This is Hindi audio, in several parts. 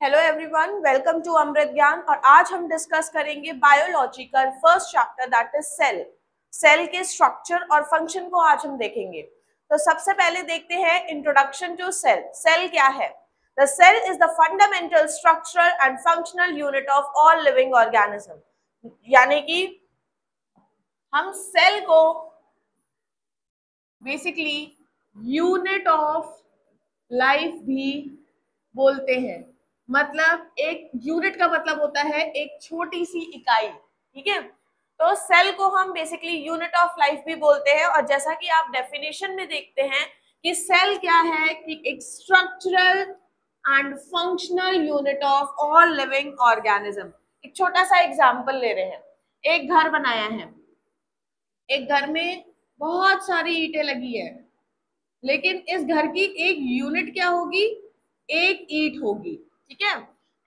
Hello everyone, welcome to Amrit Gyan. और आज हम डिस्कस करेंगे बायोलॉजी का first chapter that is cell. Cell के स्ट्रक्चर और फंक्शन को आज हम देखेंगे। तो सबसे पहले देखते हैं इंट्रोडक्शन टू सेल। सेल क्या है? The cell is the fundamental structural and functional unit of all living organism. यानी कि हम सेल को बेसिकली यूनिट ऑफ लाइफ भी बोलते हैं। मतलब एक यूनिट का मतलब होता है एक छोटी सी इकाई, ठीक है। तो सेल को हम बेसिकली यूनिट ऑफ लाइफ भी बोलते हैं। और जैसा कि आप डेफिनेशन में देखते हैं कि सेल क्या है कि एक structural and functional unit of all living organism. एक छोटा सा एग्जांपल ले रहे हैं। एक घर बनाया है, एक घर में बहुत सारी ईंटें लगी है, लेकिन इस घर की एक यूनिट क्या होगी? एक ईंट होगी, ठीक है।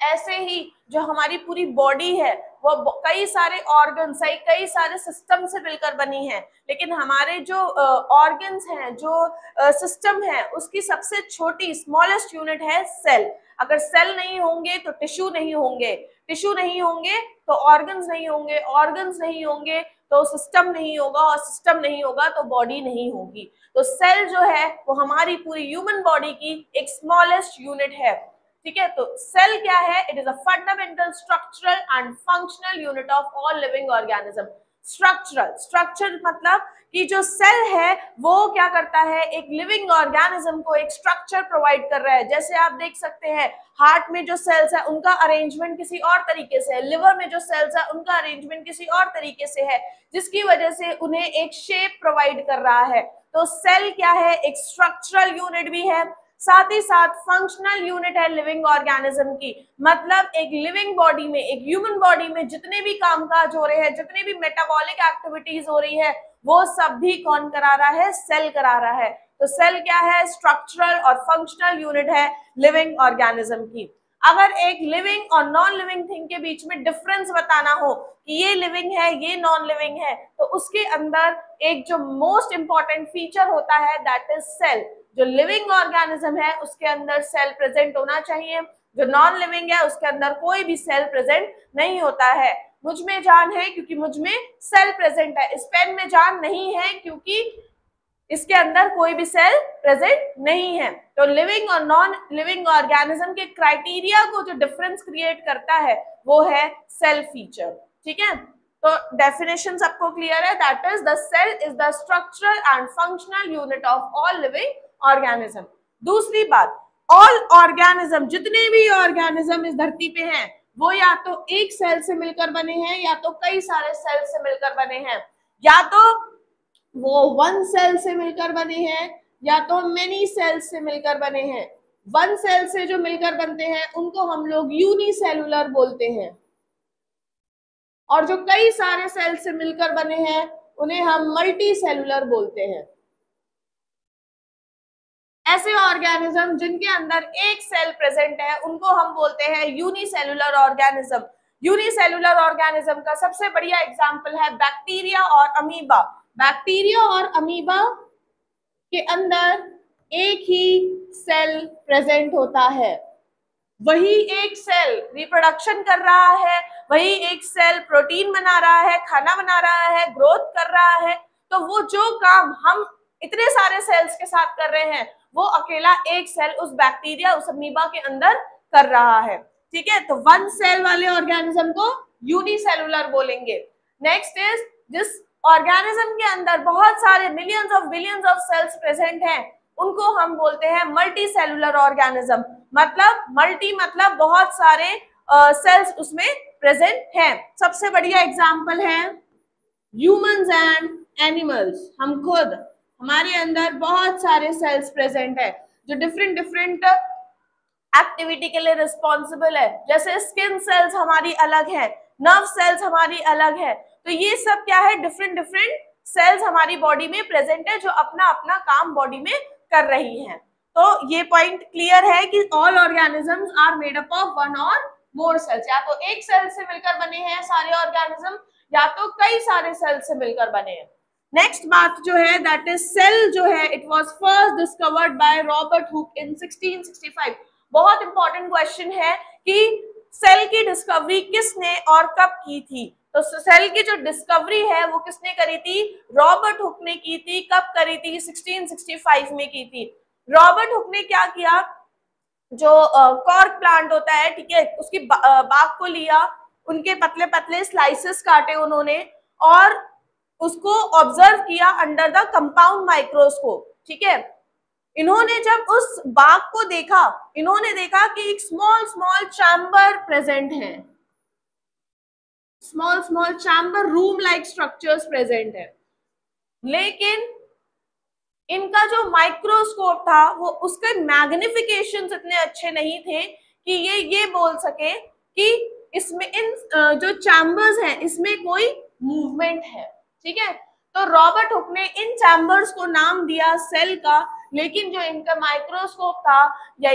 ऐसे ही जो हमारी पूरी बॉडी है वो कई सारे ऑर्गन्स, कई सारे सिस्टम से मिलकर बनी है, लेकिन हमारे जो ऑर्गन्स हैं, जो सिस्टम है, उसकी सबसे छोटी स्मॉलेस्ट यूनिट है सेल। अगर सेल नहीं होंगे तो टिश्यू नहीं होंगे, टिश्यू नहीं होंगे तो ऑर्गन्स नहीं होंगे, ऑर्गन्स नहीं होंगे तो सिस्टम नहीं होगा, और सिस्टम नहीं होगा तो बॉडी नहीं होगी। तो सेल जो है वो हमारी पूरी ह्यूमन बॉडी की एक स्मॉलेस्ट यूनिट है, ठीक है। तो सेल क्या है? It is a fundamental structural and functional unit of all living organism. Structural, structure मतलब कि जो सेल है वो क्या करता है? एक लिविंग ऑर्गेनिज्म को एक स्ट्रक्चर प्रोवाइड कर रहा है। जैसे आप देख सकते हैं हार्ट में जो सेल्स है उनका अरेंजमेंट किसी और तरीके से है, लिवर में जो सेल्स है उनका अरेंजमेंट किसी और तरीके से है, जिसकी वजह से उन्हें एक शेप प्रोवाइड कर रहा है। तो सेल क्या है? एक स्ट्रक्चरल यूनिट भी है, साथ ही साथ फंक्शनल यूनिट है लिविंग ऑर्गेनिज्म की। मतलब एक लिविंग बॉडी में, एक ह्यूमन बॉडी में जितने भी कामकाज हो रहे हैं, जितने भी मेटाबॉलिक एक्टिविटीज हो रही है, वो सब भी कौन करा रहा है? सेल करा रहा है। तो सेल क्या है? स्ट्रक्चरल और फंक्शनल यूनिट है लिविंग ऑर्गेनिज्म की। अगर एक लिविंग और नॉन लिविंग थिंग के बीच में डिफरेंस बताना हो कि ये लिविंग है, ये नॉन लिविंग है, तो उसके अंदर एक जो मोस्ट इंपॉर्टेंट फीचर होता है दैट इज सेल। जो लिविंग ऑर्गेनिज्म है उसके अंदर सेल प्रेजेंट होना चाहिए, जो नॉन लिविंग है उसके अंदर कोई भी सेल प्रेजेंट नहीं होता है। मुझ में जान है क्योंकि मुझ में सेल प्रेजेंट है, इस पेन में जान नहीं है क्योंकि इसके अंदर कोई भी सेल प्रेजेंट नहीं है। तो लिविंग और नॉन लिविंग ऑर्गेनिज्म के क्राइटेरिया को जो डिफरेंस क्रिएट करता है वो है सेल फीचर, ठीक है। तो डेफिनेशन सबको क्लियर है? That is the cell is the structural and functional unit of all living organism. दूसरी बात, ऑल ऑर्गेनिज्म, जितने भी ऑर्गेनिज्म इस धरती पे हैं वो या तो एक सेल से मिलकर बने हैं या तो कई सारे सेल से मिलकर बने हैं, या तो वो वन सेल से मिलकर बने हैं या तो मेनी सेल्स से मिलकर बने हैं। वन सेल से जो मिलकर बनते हैं उनको हम लोग यूनिसेलुलर बोलते हैं, और जो कई सारे सेल से मिलकर बने हैं उन्हें हम मल्टी सेलुलर बोलते हैं। ऐसे ऑर्गेनिज्म जिनके अंदर एक सेल प्रेजेंट है उनको हम बोलते हैं यूनिसेलुलर ऑर्गेनिज्म। यूनिसेलुलर ऑर्गेनिज्म का सबसे बढ़िया एग्जांपल है बैक्टीरिया और अमीबा। बैक्टीरिया और अमीबा के अंदर एक ही सेल प्रेजेंट होता है, वही एक सेल रिप्रोडक्शन कर रहा है, वही एक सेल प्रोटीन बना रहा है, खाना बना रहा है, ग्रोथ कर रहा है। तो वो जो काम हम इतने सारे सेल्स के साथ कर रहे हैं वो अकेला एक सेल उस बैक्टीरिया, उस अमीबा के अंदर कर रहा है, ठीक है। तो वन सेल वाले ऑर्गेनिज्म को यूनिसेलुलर बोलेंगे। नेक्स्ट इज, जिस ऑर्गेनिज्म के अंदर बहुत सारे millions of billions of cells present हैं उनको हम बोलते हैं मल्टी सेलुलर ऑर्गेनिज्म। मतलब मल्टी मतलब बहुत सारे सेल्स उसमें प्रेजेंट हैं। सबसे बढ़िया एग्जांपल है ह्यूमंस एंड एनिमल्स। हम खुद, हमारे अंदर बहुत सारे सेल्स प्रेजेंट है जो डिफरेंट डिफरेंट एक्टिविटी के लिए रिस्पॉन्सिबल है। जैसे स्किन सेल्स हमारी अलग है, नर्व सेल्स हमारी अलग है। तो ये सब क्या है? डिफरेंट डिफरेंट सेल्स हमारी बॉडी में प्रेजेंट है जो अपना अपना काम बॉडी में कर रही हैं। तो ये पॉइंट क्लियर है कि all organisms are made up of one और मोर सेल्स। या तो एक सेल से मिलकर बने हैं सारे ऑर्गेनिज्म, या तो कई सारे सेल से मिलकर बने हैं। नेक्स्ट बात जो है दैट इज सेल जो है, it was first discovered by Robert Hooke in 1665। बहुत इंपॉर्टेंट क्वेश्चन है कि सेल की डिस्कवरी किसने और कब की थी। तो सेल की जो डिस्कवरी है वो किसने करी थी, रॉबर्ट हुक ने की थी। कब करी थी, 1665 में की थी। रॉबर्ट हुक ने क्या किया, जो कॉर्क प्लांट होता है, ठीक है, उसकी बाग को लिया, उनके पतले पतले स्लाइसेस काटे उन्होंने और उसको ऑब्जर्व किया अंडर द कंपाउंड माइक्रोस्कोप, ठीक है। इन्होंने जब उस बाग को देखा, इन्होंने देखा कि एक स्मॉल स्मॉल चैम्बर प्रेजेंट है, small small chamber room like structures present है, लेकिन इनका जो माइक्रोस्कोप था वो उसके मैग्निफिकेशन इतने अच्छे नहीं थे कि ये बोल सके कि इसमें इन जो चैम्बर्स हैं इसमें कोई मूवमेंट है, ठीक है। तो रॉबर्ट हुक ने इन चैम्बर्स को नाम दिया सेल का, लेकिन जो इनका माइक्रोस्कोप था या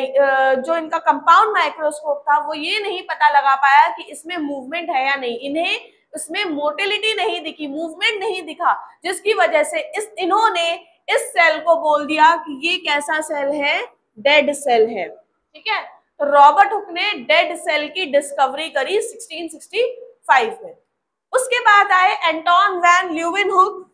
जो इनका कंपाउंड माइक्रोस्कोप था वो ये नहीं पता लगा पाया कि इसमें मूवमेंट है या नहीं। इन्हें इसमें मोटिलिटी नहीं दिखी, मूवमेंट नहीं दिखा, जिसकी वजह से इन्होंने इस सेल को बोल दिया कि ये कैसा सेल है, डेड सेल है, ठीक है। तो रॉबर्ट हुक ने डेड सेल की डिस्कवरी करी 1665 में। उसके बाद आए एंटोन वैन ल्यूवेनहुक,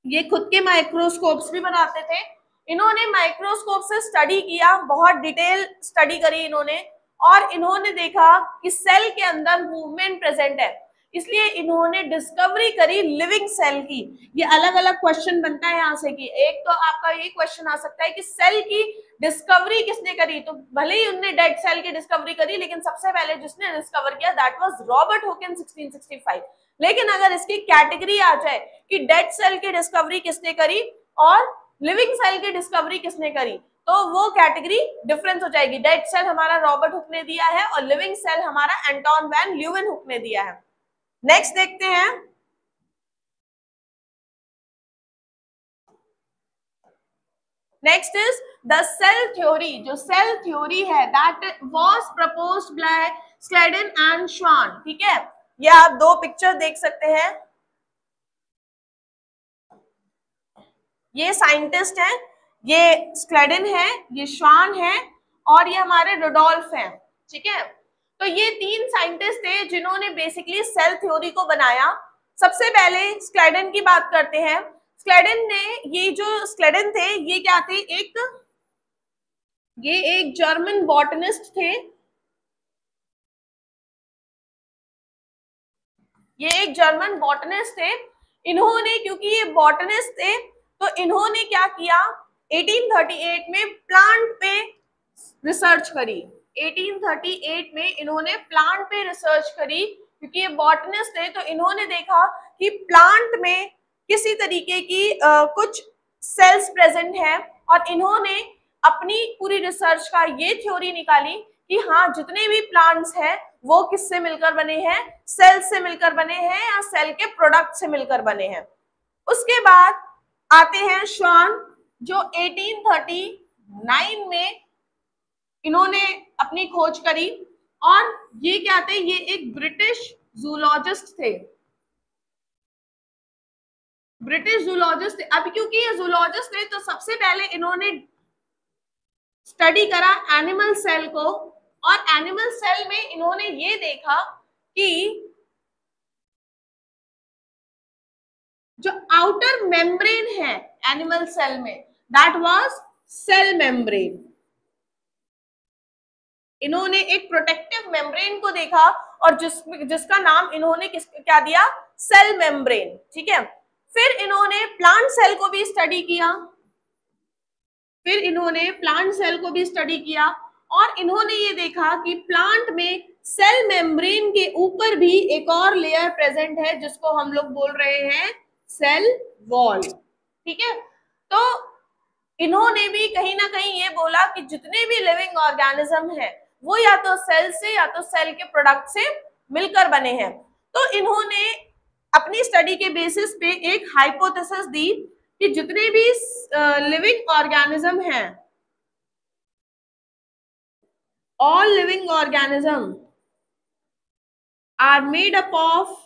ये खुद के माइक्रोस्कोप्स भी बनाते थे। इन्होंने माइक्रोस्कोप से स्टडी किया, बहुत डिटेल स्टडी करी इन्होंने, और इन्होंने देखा कि सेल के अंदर मूवमेंट प्रेजेंट है, इसलिए इन्होंने डिस्कवरी करी लिविंग सेल की। ये अलग अलग क्वेश्चन बनता है यहाँ से कि एक तो आपका ये क्वेश्चन आ सकता है कि सेल की डिस्कवरी किसने करी, तो भले ही उन्होंने डेड सेल की डिस्कवरी करी, लेकिन सबसे पहले जिसने डिस्कवर किया that was Robert Hooke in 1665। लेकिन अगर इसकी कैटेगरी आ जाए कि डेड सेल की डिस्कवरी किसने करी और लिविंग सेल की डिस्कवरी किसने करी, तो वो कैटेगरी डिफरेंस हो जाएगी। डेड सेल हमारा रॉबर्ट हुक ने दिया है और लिविंग सेल हमारा एंटोन वैन ल्यूवेनहुक ने दिया है। नेक्स्ट देखते हैं, next is the cell theory. जो सेल थ्योरी है that was proposed by Schleiden and Schwann, ठीक है। ये आप दो पिक्चर देख सकते हैं, ये साइंटिस्ट हैं, ये स्लेडन है, ये श्वान है और ये हमारे रुडोल्फ हैं, ठीक है। तो ये तीन साइंटिस्ट थे जिन्होंने बेसिकली सेल थ्योरी को बनाया। सबसे पहले स्लेडन की बात करते हैं। स्लेडन ने, ये जो स्लेडन थे ये क्या थे, ये एक जर्मन बॉटनिस्ट थे, ये एक जर्मन बॉटनिस्ट थे। इन्होंने, क्योंकि ये बॉटनिस्ट थे, तो इन्होंने क्या किया, 1838 में प्लांट पे रिसर्च करी। 1838 में इन्होंने प्लांट पे रिसर्च करी, क्योंकि ये बॉटनिस्ट थे, तो इन्होंने देखा कि प्लांट में किसी तरीके की कुछ सेल्स प्रेजेंट है, और इन्होंने अपनी पूरी रिसर्च का ये थ्योरी निकाली कि हाँ, जितने भी प्लांट्स हैं वो किससे मिलकर बने हैं, सेल से मिलकर बने हैं या सेल के प्रोडक्ट से मिलकर बने हैं। उसके बाद आते हैं श्वान, जो 1839 में इन्होंने अपनी खोज करी, और ये क्या थे, ये एक ब्रिटिश जूलॉजिस्ट थे, ब्रिटिश जूलॉजिस्ट थे। अब क्योंकि ये जूलॉजिस्ट थे, तो सबसे पहले इन्होंने स्टडी करा एनिमल सेल को, और एनिमल सेल में इन्होंने ये देखा कि जो आउटर मेम्ब्रेन है एनिमल सेल में, दैट वाज सेल मेम्ब्रेन। इन्होंने एक प्रोटेक्टिव मेम्ब्रेन को देखा और जिसका नाम इन्होंने क्या दिया, सेल मेम्ब्रेन, ठीक है। फिर इन्होंने प्लांट सेल को भी स्टडी किया, फिर इन्होंने प्लांट सेल को भी स्टडी किया, और इन्होंने ये देखा कि प्लांट में सेल मेम्ब्रेन के ऊपर भी एक और लेयर प्रेजेंट है जिसको हम लोग बोल रहे हैं सेल वॉल, ठीक है। तो इन्होंने भी कहीं ना कहीं ये बोला कि जितने भी लिविंग ऑर्गेनिज्म है वो या तो सेल से या तो सेल के प्रोडक्ट से मिलकर बने हैं। तो इन्होंने अपनी स्टडी के बेसिस पे एक हाइपोथेसिस दी कि जितने भी लिविंग ऑर्गेनिज्म हैं, all living organism are made up of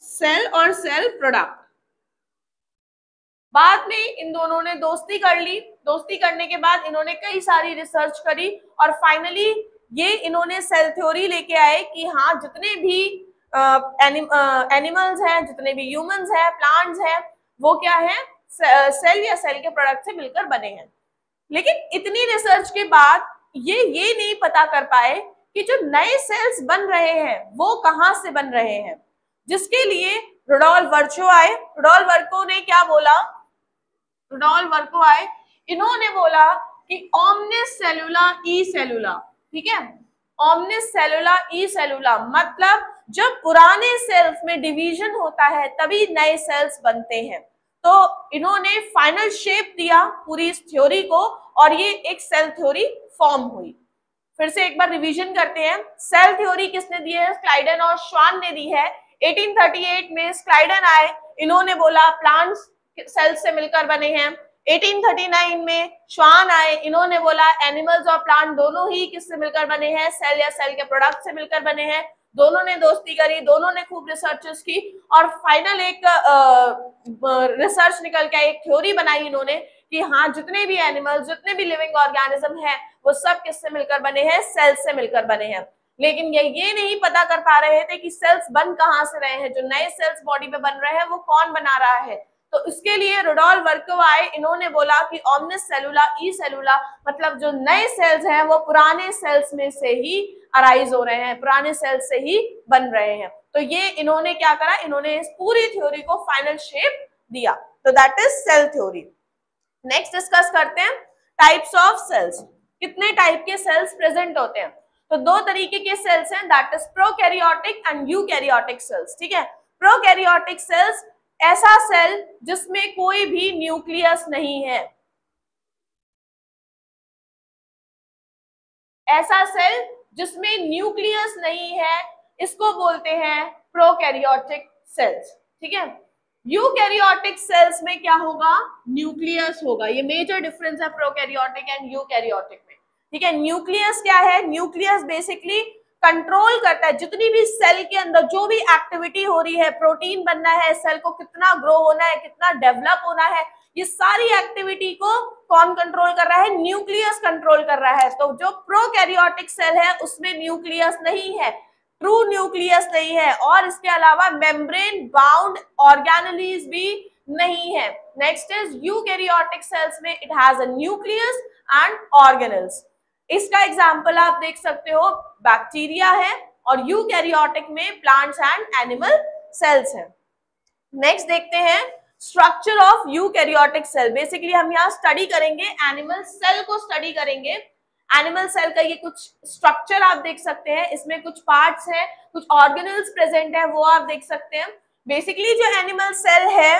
cell और सेल प्रोडक्ट। बाद में इन दोनों ने दोस्ती कर ली, दोस्ती करने के बाद इन्होंने कई सारी रिसर्च करी और फाइनली ये इन्होंने सेल थ्योरी लेके आए कि हाँ जितने भी एनिमल्स हैं, जितने भी ह्यूमंस हैं, प्लांट्स हैं, वो क्या है, सेल या सेल के प्रोडक्ट से मिलकर बने हैं। लेकिन इतनी रिसर्च के बाद ये नहीं पता कर पाए कि जो नए सेल्स बन रहे हैं वो कहाँ से बन रहे हैं, जिसके लिए रुडोल्फ वर्चो आए। रुडोल्फ वर्चो ने क्या बोला, रुडोल्फ वर्चो आए, इन्होंने बोला कि ओमनिस सेलुला ई सेलुला, ठीक है, ओमनिस सेलुला ई सेलुला मतलब जब पुराने सेल्स में डिवीजन होता है तभी नए सेल्स बनते हैं। तो इन्होंने फाइनल शेप दिया पूरी इस थ्योरी को और ये एक सेल थ्योरी फॉर्म हुई। फिर से एक बार रिवीजन करते हैं, सेल थ्योरी किसने दी है, स्लाइडन और श्वान ने दी है। 1838 में स्लाइडन आए, इन्होंने बोला प्लांट्स सेल्स से मिलकर बने हैं। 1839 में श्वान आए, इन्होंने बोला एनिमल्स और प्लांट दोनों ही किससे मिलकर बने हैं, सेल या सेल के प्रोडक्ट से मिलकर बने हैं। दोनों ने दोस्ती करी, दोनों ने खूब रिसर्चेस की और फाइनल एक रिसर्च निकल के एक थ्योरी बनाई इन्होंने कि हाँ जितने भी एनिमल्स, जितने भी लिविंग ऑर्गेनिज्म हैं वो सब किससे मिलकर बने हैं, सेल्स से मिलकर बने हैं। लेकिन ये नहीं पता कर पा रहे थे कि सेल्स बन कहाँ से रहे हैं, जो नए सेल्स बॉडी पे बन रहे हैं वो कौन बना रहा है। तो इसके लिए रुडोल्फ वर्चो आए, इन्होंने बोला कि ओमनिस सेलुला ई सेलुला मतलब जो नए सेल्स हैं वो पुराने सेल्स में से ही अराइज हो रहे हैं, पुराने सेल्स से ही बन रहे हैं। तो ये इन्होंने क्या करा, इन्होंने इस पूरी थ्योरी को फाइनल शेप दिया। तो that is cell theory. Next discuss करते हैं टाइप्स ऑफ सेल्स। कितने टाइप के सेल्स प्रेजेंट होते हैं, तो दो तरीके के सेल्स हैं, that is prokaryotic and eukaryotic cells, ठीक है। प्रोकैरियोटिक सेल्स ऐसा सेल जिसमें कोई भी न्यूक्लियस नहीं है, ऐसा सेल जिसमें न्यूक्लियस नहीं है, इसको बोलते हैं प्रोकैरियोटिक सेल्स, ठीक है। यूकैरियोटिक सेल्स में क्या होगा, न्यूक्लियस होगा। ये मेजर डिफरेंस है प्रोकैरियोटिक एंड यूकैरियोटिक में, ठीक है। न्यूक्लियस क्या है, न्यूक्लियस बेसिकली कंट्रोल करता है जितनी भी सेल के अंदर जो भी एक्टिविटी हो रही है, प्रोटीन बनना है, सेल को कितना ग्रो होना है, कितना डेवलप होना है, ये सारी एक्टिविटी को कौन कंट्रोल कर रहा है, न्यूक्लियस कंट्रोल कर रहा है। तो जो प्रोकैरियोटिक सेल है उसमें न्यूक्लियस नहीं है, ट्रू न्यूक्लियस नहीं है, और इसके अलावा मेम्ब्रेन बाउंड ऑर्गेनेलीज भी नहीं है। नेक्स्ट इज यूकैरियोटिक सेल्स में it has a nucleus and organelles. इसका एग्जांपल आप देख सकते हो, बैक्टीरिया है, और यूकैरियोटिक में प्लांट्स एंड एनिमल सेल्स हैं। नेक्स्ट देखते हैं structure of eukaryotic cell. Basically हम यहाँ स्टडी करेंगे, एनिमल सेल को स्टडी करेंगे। एनिमल सेल का ये कुछ स्ट्रक्चर आप देख सकते हैं, इसमें कुछ पार्ट्स हैं, कुछ ऑर्गेनल्स प्रेजेंट है, वो आप देख सकते हैं। बेसिकली जो एनिमल सेल है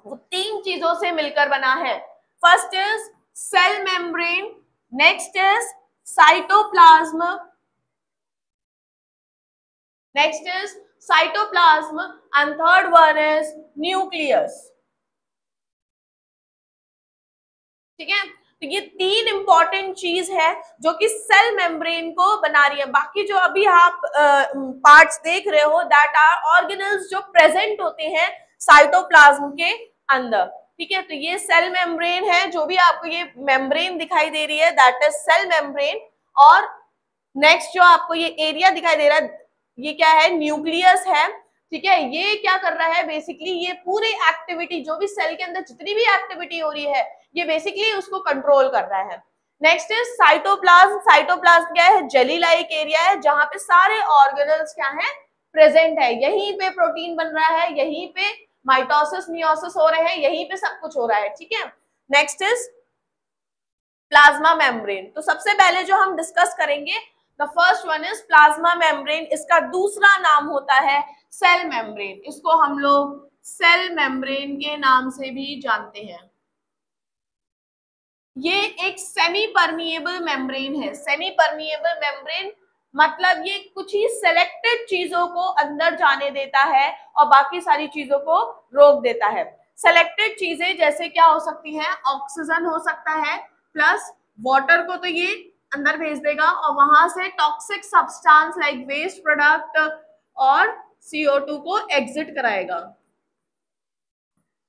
वो तीन चीजों से मिलकर बना है। First is cell membrane, next is cytoplasm, next is cytoplasm and third one is nucleus, ठीक है। तो ये तीन इंपॉर्टेंट चीज है जो कि सेल मेम्ब्रेन को बना रही है। बाकी जो अभी आप पार्ट्स देख रहे हो दैट आर ऑर्गेनल्स जो प्रेजेंट होते हैं साइटोप्लाज्म के अंदर, ठीक है। तो ये सेल मेम्ब्रेन है, जो भी आपको ये मेम्ब्रेन दिखाई दे रही है दैट इज सेल मेम्ब्रेन। और नेक्स्ट जो आपको ये एरिया दिखाई दे रहा है ये क्या है, न्यूक्लियस है, ठीक है। ये क्या कर रहा है, बेसिकली ये पूरी एक्टिविटी जो भी सेल के अंदर जितनी भी एक्टिविटी हो रही है ये बेसिकली उसको कंट्रोल कर रहा है। Next is cytoplasm. साइटोप्लाज्म क्या है, जेली लाइक एरिया है जहां पे सारे ऑर्गेनल्स क्या है, प्रेजेंट है। यहीं पे प्रोटीन बन रहा है, यहीं पे माइटोसिस मियोसिस हो रहे हैं, यहीं पे सब कुछ हो रहा है, ठीक है। Next is plasma membrane. तो सबसे पहले जो हम डिस्कस करेंगे the first one is plasma membrane. इसका दूसरा नाम होता है सेल मेम्ब्रेन, इसको हम लोग सेल मेम्ब्रेन के नाम से भी जानते हैं। ये एक सेमी परमिएबल मेम्ब्रेन है। सेमी परमिएबल मेम्ब्रेन मतलब ये कुछ ही सिलेक्टेड चीजों को अंदर जाने देता है और बाकी सारी चीजों को रोक देता है। सिलेक्टेड चीजें जैसे क्या हो सकती हैं, ऑक्सीजन हो सकता है, प्लस वाटर को तो ये अंदर भेज देगा और वहां से toxic substance like waste product और CO2 को एग्जिट कराएगा,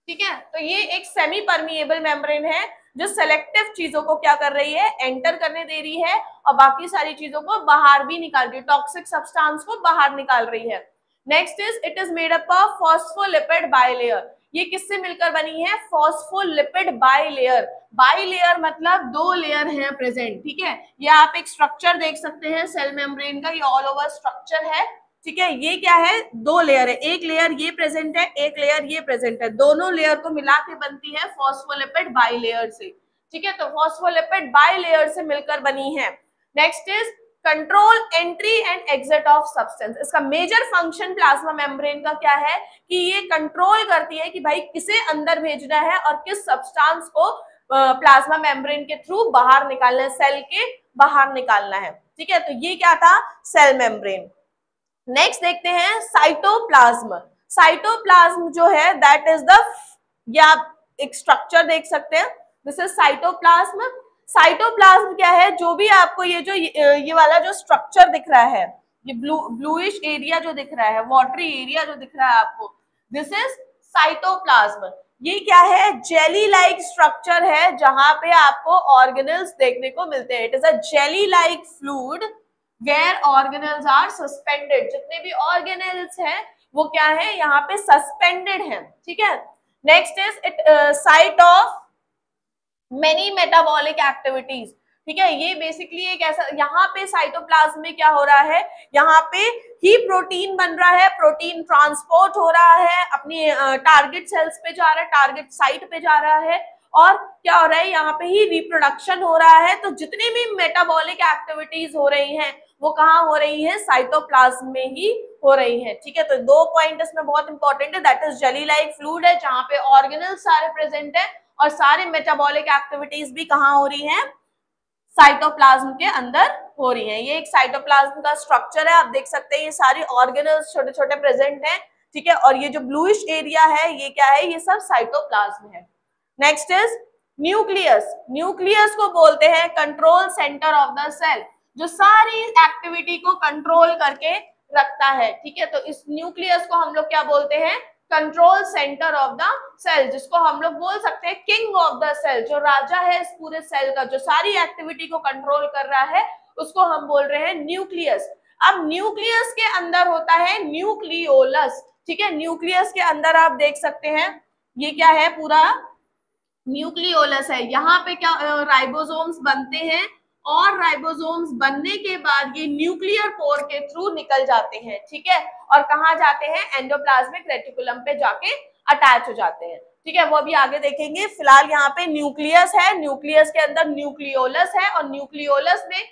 ठीक है, तो ये एक सेमी परमिएबल मेम्ब्रेन है जो सेलेक्टिव चीजों को क्या कर रही है, एंटर करने दे रही है और बाकी सारी चीजों को बाहर भी निकाल रही है, टॉक्सिक सब्सटेंस को बाहर निकाल रही है। Next is it is made up of phospholipid bilayer. ये किससे मिलकर बनी है, फॉस्फोलिपिड बाइलेयर। बाइलेयर मतलब दो लेयर हैं प्रेजेंट, ठीक है। ये आप एक स्ट्रक्चर देख सकते हैं सेल मेम्ब्रेन का, ये ऑल ओवर स्ट्रक्चर है, ठीक है। ये क्या है, दो लेयर है, एक लेयर ये प्रेजेंट है, एक लेयर ये प्रेजेंट है, दोनों लेयर को मिला के बनती है फॉस्फोलिपिड बाइलेयर से, ठीक है। तो फॉस्फोलिपिड बाइलेयर से मिलकर बनी है। Next is control entry and exit of substance. इसका मेजर फंक्शन प्लाज्मा मेम्ब्रेन का क्या है कि ये कंट्रोल करती है कि भाई किसे अंदर भेजना है और किस सब्सटेंस को प्लाज्मा मेम्ब्रेन के थ्रू बाहर निकालना है, सेल के बाहर निकालना है, ठीक है। तो ये क्या था, सेल मेम्ब्रेन। नेक्स्ट देखते हैं साइटोप्लाज्म। साइटोप्लाज्म जो है दैट इज द, या आप एक स्ट्रक्चर देख सकते हैं, दिस इज साइटोप्लाज्म। साइटोप्लाज्म क्या है, जो भी आपको ये वाला जो स्ट्रक्चर दिख रहा है, ये ब्लूइश एरिया जो दिख रहा है, वाटरी एरिया जो दिख रहा है आपको, दिस इज साइटोप्लाज्म। ये क्या है, जेली लाइक स्ट्रक्चर है जहां पे आपको ऑर्गेनल्स देखने को मिलते हैं। It is a jelly like fluid where organelles are suspended. जितने भी ऑर्गेनल्स हैं वो क्या है, यहाँ पे सस्पेंडेड हैं, ठीक है। Next is it site of many metabolic activities, ठीक है। ये बेसिकली एक ऐसा, यहाँ पे साइटोप्लाज्म में क्या हो रहा है, यहाँ पे ही प्रोटीन बन रहा है, प्रोटीन ट्रांसपोर्ट हो रहा है, अपनी टारगेट सेल्स पे जा रहा है, टारगेट साइट पे जा रहा है, और क्या हो रहा है, यहाँ पे ही रिप्रोडक्शन हो रहा है। तो जितनी भी मेटाबॉलिक एक्टिविटीज हो रही हैं वो कहाँ हो रही है, साइटोप्लाज्म में ही हो रही है, ठीक है। तो दो पॉइंट इसमें बहुत इंपॉर्टेंट है, that is jelly like fluid है जहाँ पे ऑर्गेनल्स सारे प्रेजेंट है और सारे मेटाबॉलिक एक्टिविटीज भी कहाँ हो रही है, साइटोप्लाज्म के अंदर हो रही है। ये एक साइटोप्लाज्म का स्ट्रक्चर है, आप देख सकते हैं ये सारी ऑर्गेनल्स छोटे छोटे प्रेजेंट हैं, ठीक है। और ये जो ब्लूइश एरिया है ये क्या है, ये सब साइटोप्लाज्म है। Next is nucleus. न्यूक्लियस को बोलते हैं control centre of the cell, जो सारी एक्टिविटी को कंट्रोल करके रखता है, ठीक है। तो इस न्यूक्लियस को हम लोग क्या बोलते हैं, control centre of the cell, जिसको हम लोग बोल सकते हैं किंग ऑफ द सेल, जो राजा है इस पूरे सेल का, जो सारी एक्टिविटी को कंट्रोल कर रहा है, उसको हम बोल रहे हैं न्यूक्लियस। अब न्यूक्लियस के अंदर होता है न्यूक्लियोलस, ठीक है। न्यूक्लियस के अंदर आप देख सकते हैं ये क्या है, पूरा न्यूक्लियोलस है। यहाँ पे क्या राइबोसोम्स बनते हैं और राइबोसोम्स बनने के बाद ये न्यूक्लियर पोर के थ्रू निकल जाते हैं, ठीक है। और कहाँ जाते हैं, एंडोप्लाज्मिक रेटिकुलम पे जाके अटैच हो जाते हैं, ठीक है। वो अभी आगे देखेंगे। फिलहाल यहाँ पे न्यूक्लियस है, न्यूक्लियस के अंदर न्यूक्लियोलस है और न्यूक्लियोलस में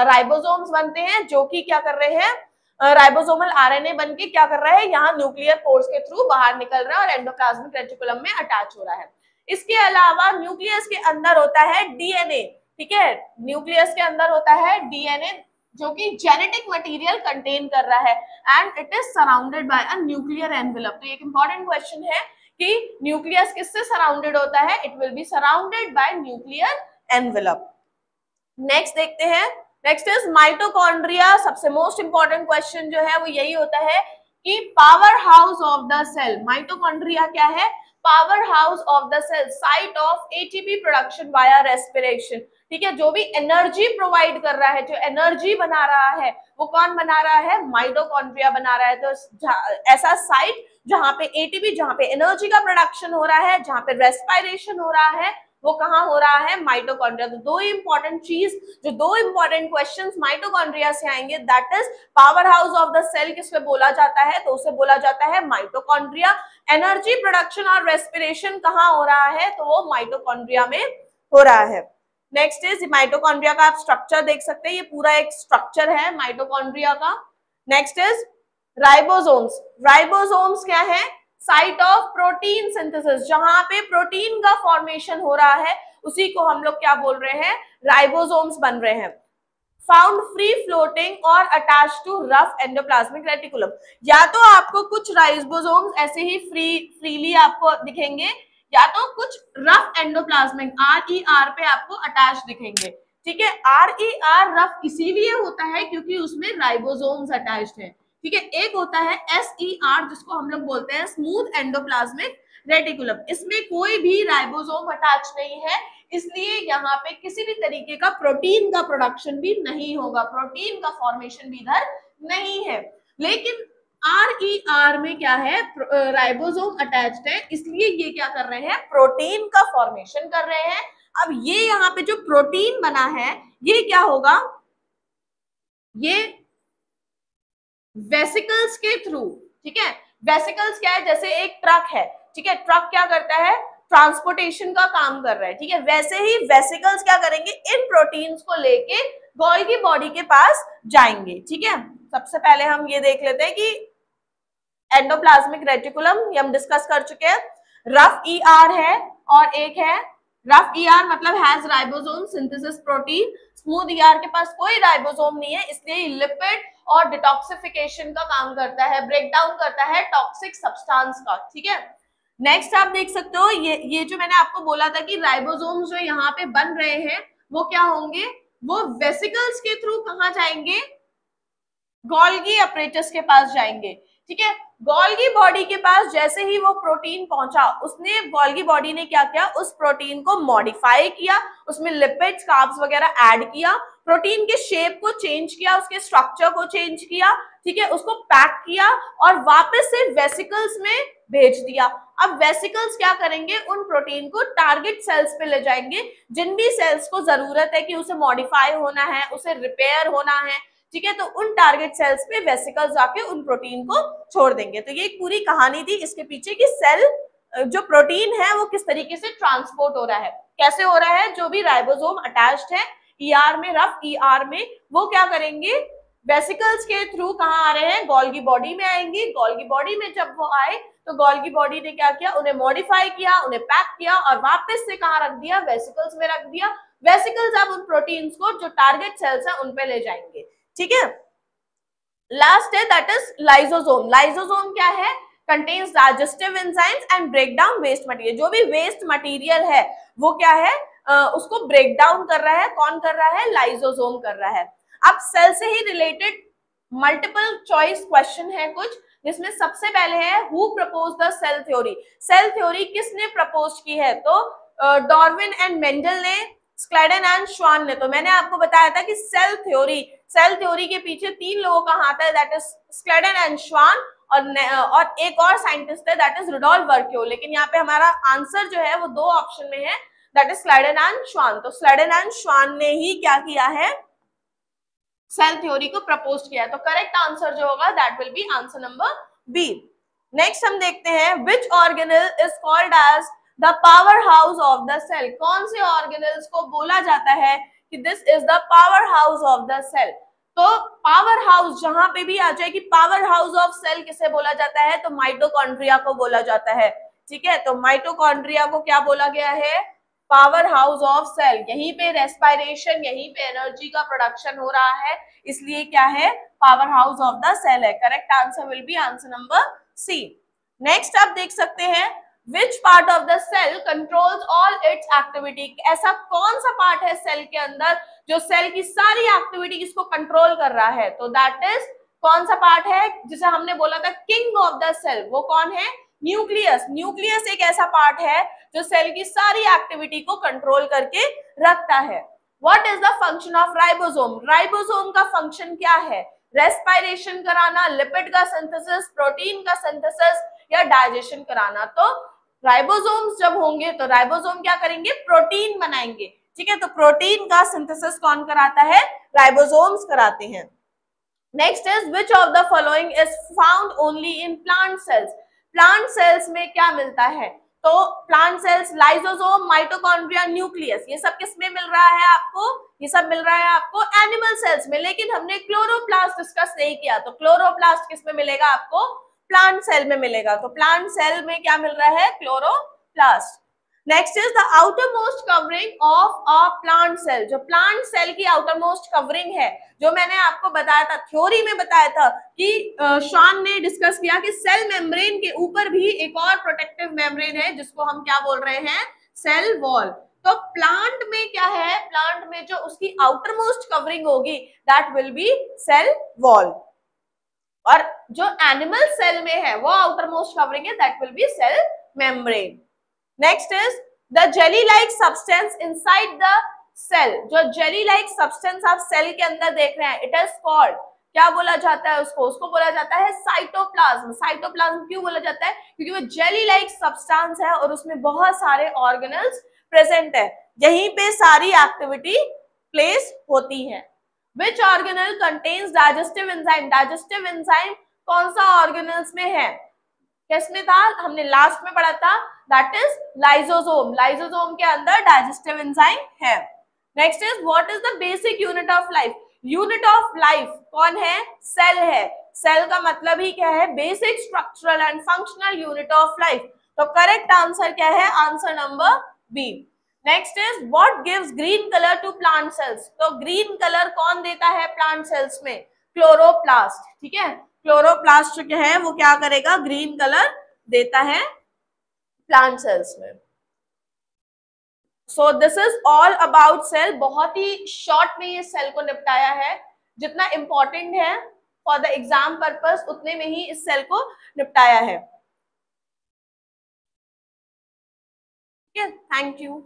राइबोसोम्स बनते हैं जो कि क्या कर रहे हैं, राइबोसोमल आरएनए बन के क्या कर रहा है, यहाँ न्यूक्लियर पोर्स के थ्रू बाहर निकल रहा है और एंडोप्लाज्मिक रेटिकुलम में अटैच हो रहा है। इसके अलावा न्यूक्लियस के अंदर होता है डीएनए, ठीक है। न्यूक्लियस के अंदर होता है डीएनए जो कि जेनेटिक मटेरियल कंटेन कर रहा है and it is surrounded by a nuclear envelope. तो एक इंपॉर्टेंट क्वेश्चन है कि न्यूक्लियस किससे सराउंडेड होता है, it will be surrounded by nuclear envelope. Next देखते हैं, नेक्स्ट इज माइटोकॉन्ड्रिया। सबसे मोस्ट इंपॉर्टेंट क्वेश्चन जो है वो यही होता है कि power house of the cell. Mitochondria क्या है, power house of the cell, site of ATP production via respiration, ठीक है। जो भी एनर्जी प्रोवाइड कर रहा है, जो एनर्जी बना रहा है, वो कौन बना रहा है, माइटोकॉन्ड्रिया बना रहा है। तो ऐसा साइट जहां पे एटीपी, जहां पे एनर्जी का प्रोडक्शन हो रहा है, जहां पे रेस्पिरेशन हो रहा है, वो कहाँ हो रहा है, माइटोकॉन्ड्रिया। तो दो इंपॉर्टेंट चीज, जो दो इंपॉर्टेंट क्वेश्चंस माइटोकॉन्ड्रिया से आएंगे, that is power house of the cell किससे बोला जाता है, तो उसे बोला जाता है माइटोकॉन्ड्रिया। एनर्जी प्रोडक्शन और रेस्पिरेशन कहाँ हो रहा है, तो वो माइटोकॉन्ड्रिया में हो रहा है। नेक्स्ट इज माइटोकॉन्ड्रिया का आप स्ट्रक्चर देख सकते हैं, ये पूरा एक स्ट्रक्चर है माइटोकॉन्ड्रिया का। Next is ribosomes. राइबोसोम्स क्या है, साइट ऑफ प्रोटीन सिंथेसिस, जहां पे प्रोटीन का फॉर्मेशन हो रहा है उसी को हम लोग क्या बोल रहे हैं, राइबोसोम्स बन रहे हैं। फाउंड फ्री फ्लोटिंग और attach to rough endoplasmic reticulum. या तो आपको कुछ राइबोसोम्स ऐसे ही फ्रीली आपको दिखेंगे, या तो कुछ रफ एंडोप्लाज्मिक RER पे आपको अटैच दिखेंगे, ठीक है। RER रफ इसीलिए होता है क्योंकि उसमें राइबोसोम्स अटैच्ड है, ठीक है। एक होता है SER जिसको हम लोग बोलते हैं स्मूथ एंडोप्लाज्मिक रेटिकुलम। इसमें कोई भी राइबोसोम अटैच नहीं है, इसलिए यहाँ पे किसी भी तरीके का प्रोटीन का प्रोडक्शन भी नहीं होगा, प्रोटीन का फॉर्मेशन भी इधर नहीं है। लेकिन RER में क्या है, राइबोसोम अटैच्ड है, इसलिए ये क्या कर रहे हैं, प्रोटीन का फॉर्मेशन कर रहे हैं। अब ये यहाँ पे जो प्रोटीन बना है ये क्या होगा, ये वेसिकल्स के थ्रू, ठीक है। वेसिकल्स क्या है, जैसे एक ट्रक है, ठीक है, ट्रक क्या करता है, ट्रांसपोर्टेशन का काम कर रहा है, ठीक है, वैसे ही वेसिकल्स क्या करेंगे, इन प्रोटीन्स को लेके गोल्गी बॉडी के पास जाएंगे, ठीक है। सबसे पहले हम ये देख लेते हैं कि एंडोप्लाज्मिक रेटिकुलम ये हम डिस्कस कर चुके हैं, रफ ER है और एक है रफ ER मतलब has ribosome synthesis protein, smooth ER के पास कोई राइबोसोम नहीं है, इसलिए लिपिड और डिटॉक्सिफिकेशन का काम करता है, ब्रेक डाउन करता है टॉक्सिक सब्सटेंस का, ठीक है। नेक्स्ट आप देख सकते हो ये जो मैंने आपको बोला था कि राइबोसोम जो यहाँ पे बन रहे हैं वो क्या होंगे, वो वेसिकल्स के थ्रू कहाँ जाएंगे, गोल्गी अपरेटस के पास जाएंगे, ठीक है। गोल्गी बॉडी के पास जैसे ही वो प्रोटीन पहुंचा, उसने गोल्गी बॉडी ने क्या किया, उस प्रोटीन को मॉडिफाई किया, उसमें लिपिड्स कार्ब्स वगैरह ऐड किया, प्रोटीन के शेप को चेंज किया, उसके स्ट्रक्चर को चेंज किया, ठीक है, उसको पैक किया और वापस से वेसिकल्स में भेज दिया। अब वेसिकल्स क्या करेंगे, उन प्रोटीन को टारगेट सेल्स पे ले जाएंगे, जिन भी सेल्स को जरूरत है कि उसे मॉडिफाई होना है, उसे रिपेयर होना है, ठीक है, तो उन टारगेट सेल्स पे वेसिकल्स जाके उन प्रोटीन को छोड़ देंगे। तो ये एक पूरी कहानी थी इसके पीछे कि सेल जो प्रोटीन है वो किस तरीके से ट्रांसपोर्ट हो रहा है, कैसे हो रहा है। जो भी राइबोसोम अटैच्ड है ER में, रफ ER में, वो क्या करेंगे, वेसिकल्स के थ्रू कहाँ आ रहे हैं, गोल्गी बॉडी में आएंगे। गोल्गी बॉडी में जब वो आए तो गोल्गी बॉडी ने क्या किया, उन्हें मॉडिफाई किया, उन्हें पैक किया और वापस से कहाँ रख दिया, वेसिकल्स में रख दिया। वेसिकल्स अब उन प्रोटीन्स को जो टारगेट सेल्स है उन पे ले जाएंगे, ठीक है। लास्ट है दैट इज लाइसोसोम। लाइसोसोम क्या है, contains digestive enzymes and break down waste material. जो भी वेस्ट मटेरियल है वो क्या है, उसको ब्रेक डाउन कर रहा है, कौन कर रहा है, लाइसोसोम कर रहा है। अब सेल से ही रिलेटेड मल्टीपल चॉइस क्वेश्चन है कुछ, जिसमें सबसे पहले है who propose the cell theory. Cell theory किसने प्रपोज की है, तो डार्विन एंड मेंडल ने, स्क्लेडन एंड श्वान ने। तो मैंने आपको बताया था कि सेल थ्योरी के पीछे 3 लोगों का हाथ है, दैट इज स्क्लेडन एंड श्वान और एक और साइंटिस्ट है दैट इज रुडोल्फ वर्क्यो। लेकिन यहाँ पे हमारा आंसर जो है वो 2 ऑप्शन में है, दैट इज स्क्लेडन एंड श्वान। तो स्क्लेडन एंड श्वान ने ही क्या किया है, सेल थ्योरी को प्रपोज किया है। तो करेक्ट आंसर जो होगा that will be answer number B. Next हम देखते हैं which organelle is called as the power house of the cell. कौन से ऑर्गेनेल्स को बोला जाता है कि this is the power house of the cell. तो पावर हाउस जहां पे भी आ जाए कि पावर हाउस ऑफ सेल किसे बोला जाता है, तो माइटोकॉन्ड्रिया को बोला जाता है, ठीक है। तो माइटोकॉन्ड्रिया को क्या बोला गया है, पावर हाउस ऑफ सेल। यहीं पे रेस्पिरेशन, यहीं पे एनर्जी का प्रोडक्शन हो रहा है, इसलिए क्या है, power house of the cell है। Correct answer will be answer number C. Next आप देख सकते हैं which part of the cell controls all its activity. ऐसा कौन सा पार्ट है सेल के अंदर जो सेल की सारी एक्टिविटीज को कंट्रोल कर रहा है, तो दैट इज कौन सा पार्ट है जिसे हमने बोला था किंग ऑफ द सेल, वो कौन है, न्यूक्लियस। न्यूक्लियस एक ऐसा पार्ट है जो सेल की सारी एक्टिविटी को कंट्रोल करके रखता है। What is the function of ribosome. Ribosome का फंक्शन क्या है, रेस्पिरेशन कराना, लिपिड का सिंथेसिस, प्रोटीन का सिंथेसिस या डाइजेशन कराना। तो राइबोसोम्स जब होंगे तो राइबोसोम क्या करेंगे, प्रोटीन बनाएंगे, ठीक है। तो प्रोटीन का सिंथेसिस कौन कराता है, राइबोसोम्स कराते हैं। Next is which of the following is found only in plant cells. Plant sales में क्या मिलता है, तो plant cells lysosome, mitochondria, nucleus, ये सब किसमें मिल रहा है आपको, ये सब मिल रहा है आपको एनिमल सेल्स में। लेकिन हमने क्लोरोप्लास्ट डिस्कस नहीं किया, तो क्लोरोप्लास्ट किसमें मिलेगा आपको, प्लांट सेल में मिलेगा। तो प्लांट सेल में क्या मिल रहा है, chloroplast. Next is the outer most covering of a plant cell. जो प्लांट सेल की आउटर मोस्ट कवरिंग है, जो मैंने आपको बताया था, थ्योरी में बताया था कि शॉन ने डिस्कस किया कि सेल मेम्ब्रेन के ऊपर भी एक और प्रोटेक्टिव मेम्ब्रेन है जिसको हम क्या बोल रहे हैं, सेल वॉल। तो प्लांट में क्या है, प्लांट में जो उसकी आउटर मोस्ट कवरिंग होगी that will be cell wall, और जो एनिमल सेल में है वो आउटर मोस्ट कवरिंग है that will be cell membrane. Next is the jelly-like substance inside the cell. जो jelly-like substance आप सेल के अंदर देख रहे हैं, it is called, क्या बोला जाता है उसको? उसको बोला जाता है साइटोप्लाज्म. साइटोप्लाज्म क्यों बोला जाता है? क्योंकि वो जेली-लाइक सब्सटेंस है और उसमें बहुत सारे ऑर्गेनल्स प्रेजेंट है. यहीं पे सारी एक्टिविटी प्लेस होती है. Which organelle contains digestive enzyme? Digestive enzyme कौन सा ऑर्गेनल्स में है? किसमें था? हमने लास्ट में पढ़ा था, दैट इज लाइसोसोम. लाइसोसोम के अंदर डाइजेस्टिव एंजाइम है. Next is what is the basic unit of life? Unit of life कौन है? सेल है. सेल का मतलब ही क्या है? Basic structural and functional unit of life. तो करेक्ट आंसर क्या है? Answer number B. Next is what gives green colour to plant cells? तो ग्रीन कलर कौन देता है प्लांट सेल्स में? क्लोरोप्लास्ट. ठीक है, क्लोरोप्लास्ट जो है वो क्या करेगा? ग्रीन कलर देता है प्लांट सेल्स में. So this is all about sale. बहुत ही शॉर्ट में ये सेल को निपटाया है. जितना इंपॉर्टेंट है फॉर द एग्जाम पर्पस उतने में ही इस सेल को निपटाया है. ठीक है, थैंक यू.